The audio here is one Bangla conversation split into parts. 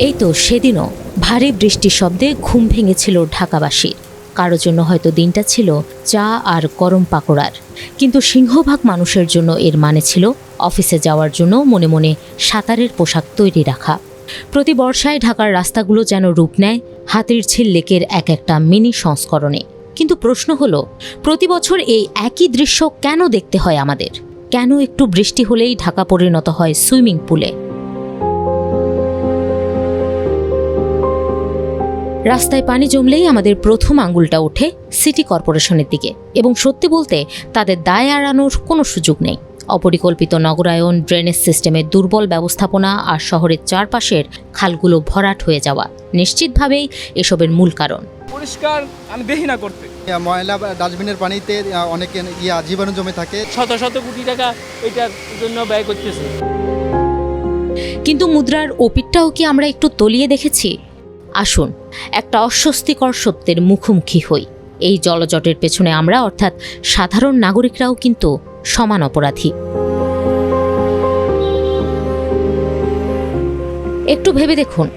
এই তো সেদিনও ভারী বৃষ্টির শব্দে ঘুম ভেঙেছিল ঢাকাবাসীর। কারো জন্য হয়তো দিনটা ছিল চা আর গরম পাকোড়ার, কিন্তু সিংহভাগ মানুষের জন্য এর মানে ছিল অফিসে যাওয়ার জন্য মনে মনে সাঁতারের পোশাক তৈরি রাখা। প্রতি বর্ষায় ঢাকার রাস্তাগুলো যেন রূপ নেয় হাতিরঝিল লেকের এক একটা মিনি সংস্করণে। কিন্তু প্রশ্ন হলো, প্রতি বছর এই একই দৃশ্য কেন দেখতে হয় আমাদের? কেন একটু বৃষ্টি হলেই ঢাকা পরিণত হয় সুইমিং পুলে? রাস্তায় পানি জমলেই আমাদের প্রথম আঙুলটা ওঠে সিটি কর্পোরেশনের দিকে, এবং সত্যি বলতে তাদের দায় এড়ানোর কোনো সুযোগ নেই। অপরিকল্পিত নগরায়ন, ড্রেনেজ সিস্টেমের দুর্বল ব্যবস্থাপনা আর শহরের চারপাশের খালগুলো ভরাট হয়ে যাওয়া নিশ্চিতভাবেই এসবের মূল কারণ। পরিষ্কার আমি দেখি না করতে, ময়লা ডাস্টবিনের পানিতে অনেক জীবাণু জমে থাকে। শত শত কোটি টাকা এটার জন্য ব্যয় করতেছে। কিন্তু মুদ্রার ওপিটটাও কি আমরা একটু তলিয়ে দেখেছি? আসুন একটা অস্বস্তিকর সত্যের মুখোমুখি হই। এই জলজটের পেছনে আমরা অর্থাৎ সাধারণ নাগরিকরাও কিন্তু সমান অপরাধী। একটু ভেবে দেখুন,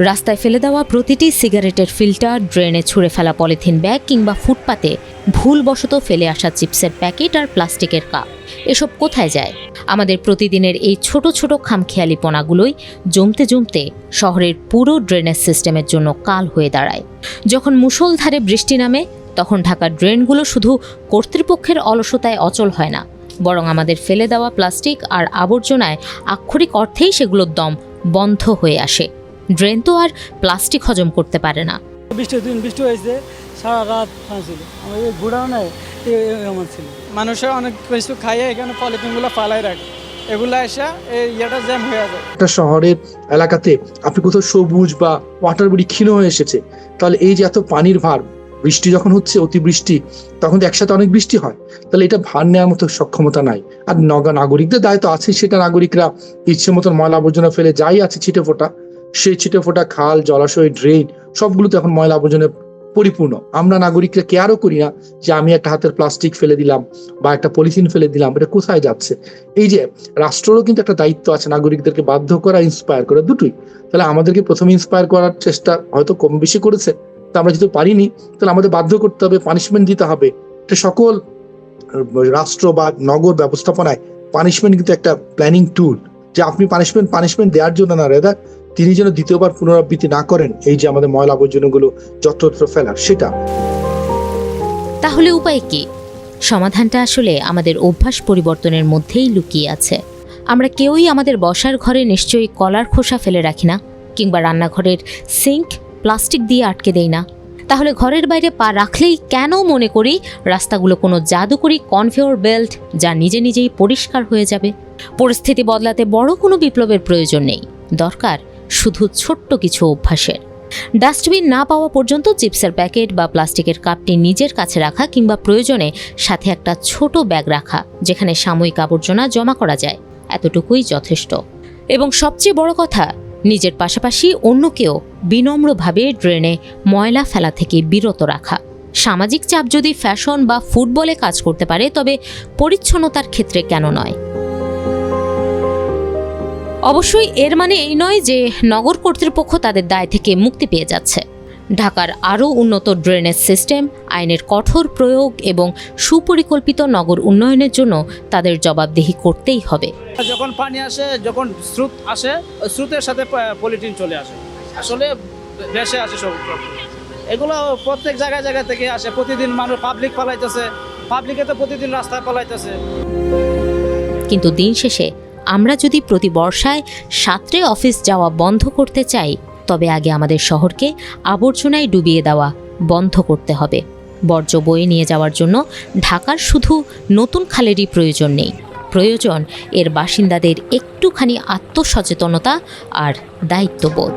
রাস্তায় ফেলে দেওয়া প্রতিটি সিগারেটের ফিল্টার, ড্রেনে ছুঁড়ে ফেলা পলিথিন ব্যাগ কিংবা ফুটপাতে ভুলবশত ফেলে আসা চিপসের প্যাকেট আর প্লাস্টিকের কাপ, এসব কোথায় যায়? আমাদের প্রতিদিনের এই ছোট ছোট খামখেয়ালিপনাগুলোই জমতে জমতে শহরের পুরো ড্রেনেজ সিস্টেমের জন্য কাল হয়ে দাঁড়ায়। যখন মুষলধারে বৃষ্টি নামে, তখন ঢাকার ড্রেনগুলো শুধু কর্তৃপক্ষের অলসতায় অচল হয় না, বরং আমাদের ফেলে দেওয়া প্লাস্টিক আর আবর্জনায় আক্ষরিক অর্থেই সেগুলোর দম বন্ধ হয়ে আসে। ড্রেন তো আর প্লাস্টিক হজম করতে পারে না। বৃষ্টি হয়েছে, সারা রাত ছিল, আমাদের ঘোরাও নাই এমন ছিল। মানুষের অনেক কিছু খাইয়ে এখানে পলিথিনগুলো ফালাই রাখে, এগুলো এসে এই ইয়েটা জ্যাম হয়ে যায়। একটা শহরের এলাকাতে আপনি কোথাও সবুজ বা ওয়াটার বডি ক্ষীণ হয়ে এসেছে, তাহলে এই যে এত পানির ভার, বৃষ্টি যখন হচ্ছে অতিবৃষ্টি, তখন তো একসাথে অনেক বৃষ্টি হয়, তাহলে এটা ভার নেওয়ার মতো সক্ষমতা নাই। আর নাগরিকদের দায়িত্ব আছে, সেটা নাগরিকরা ইচ্ছে মতন ময়লা আবর্জনা ফেলে যাই আছে ছিটে ফোটা, সেই ছিটে ফোটা খাল, জলাশয়, ড্রেন সবগুলোতে এখন ময়লা আবর্জনা পরিপূর্ণ। আমরা নাগরিকরা কেয়ারও করি না যে আমি একটা হাতের প্লাস্টিক ফেলে দিলাম বা একটা পলিথিন ফেলে দিলাম, এটা কোথায় যাচ্ছে। এই যে রাষ্ট্রেরও কিন্তু একটা দায়িত্ব আছে নাগরিকদেরকে বাধ্য করা, ইন্সপায়ার করা, দুটোই। তাহলে আমাদেরকে প্রথমে ইন্সপায়ার করার চেষ্টা হয়তো কম বেশি করেছে, তা আমরা যেহেতু পারিনি, তাহলে আমাদের বাধ্য করতে হবে, পানিশমেন্ট দিতে হবে। এটা সকল রাষ্ট্র বা নগর ব্যবস্থাপনায় পানিশমেন্ট কিন্তু একটা প্ল্যানিং টুল, যে আপনি পানিশমেন্ট দেওয়ার জন্য না, রেদার তিনি যেন দ্বিতীয়বার পুনরাবৃত্তি না করেন এই যে আমাদের ময়লা আবর্জনাগুলো যত্রতত্র ফেলার, সেটা। তাহলে উপায় কি? সমাধানটা আসলে আমাদের অভ্যাস পরিবর্তনের মধ্যেই লুকিয়ে আছে। আমরা কেউই আমাদের বসার ঘরে নিশ্চয়ই কলার খোসা ফেলে রাখি না, কিংবা রান্নাঘরের সিঙ্ক প্লাস্টিক দিয়ে আটকে দেই না। তাহলে ঘরের বাইরে পা রাখলেই কেন মনে করি রাস্তাগুলো কোনো জাদুকরি কনভেয়র বেল্ট যা নিজে নিজেই পরিষ্কার হয়ে যাবে? পরিস্থিতি বদলাতে বড় কোনো বিপ্লবের প্রয়োজন নেই, দরকার শুধু ছোট্ট কিছু অভ্যাসের। ডাস্টবিন না পাওয়া পর্যন্ত চিপসের প্যাকেট বা প্লাস্টিকের কাপটি নিজের কাছে রাখা, কিংবা প্রয়োজনে সাথে একটা ছোট ব্যাগ রাখা যেখানে সাময়িক আবর্জনা জমা করা যায়, এতটুকুই যথেষ্ট। এবং সবচেয়ে বড় কথা, নিজের পাশাপাশি অন্যকেও বিনম্রভাবে ড্রেনে ময়লা ফেলা থেকে বিরত রাখা। সামাজিক চাপ যদি ফ্যাশন বা ফুটবলে কাজ করতে পারে, তবে পরিচ্ছন্নতার ক্ষেত্রে কেন নয়? অবশ্যই এর মানে এই নয় যে নগর কর্তৃপক্ষ তাদের দায় থেকে মুক্তি পেয়ে যাচ্ছে। ঢাকার আরও উন্নত ড্রেনেজ সিস্টেম, আইনের কঠোর প্রয়োগ এবং সুপরিকল্পিত নগর উন্নয়নের জন্য তাদের জবাবদিহি করতেই হবে। যখন পানি আসে, যখন স্রোত আসে, স্রোতের সাথে পলিথিন চলে আসে, আসলে ভেসে আসে সব। এগুলো প্রত্যেক জায়গা থেকে আসে, প্রতিদিন মানুষ পাবলিক পালাইতেছে, পাবলিকে তো প্রতিদিন রাস্তায় পালাইতেছে। কিন্তু দিন শেষে আমরা যদি প্রতি বর্ষায় সাঁতরে অফিস যাওয়া বন্ধ করতে চাই, তবে আগে আমাদের শহরকে আবর্জনায় ডুবিয়ে দেওয়া বন্ধ করতে হবে। বর্জ্য বয়ে নিয়ে যাওয়ার জন্য ঢাকার শুধু নতুন খালেরই প্রয়োজন নেই, প্রয়োজন এর বাসিন্দাদের একটুখানি আত্মসচেতনতা আর দায়িত্ববোধ।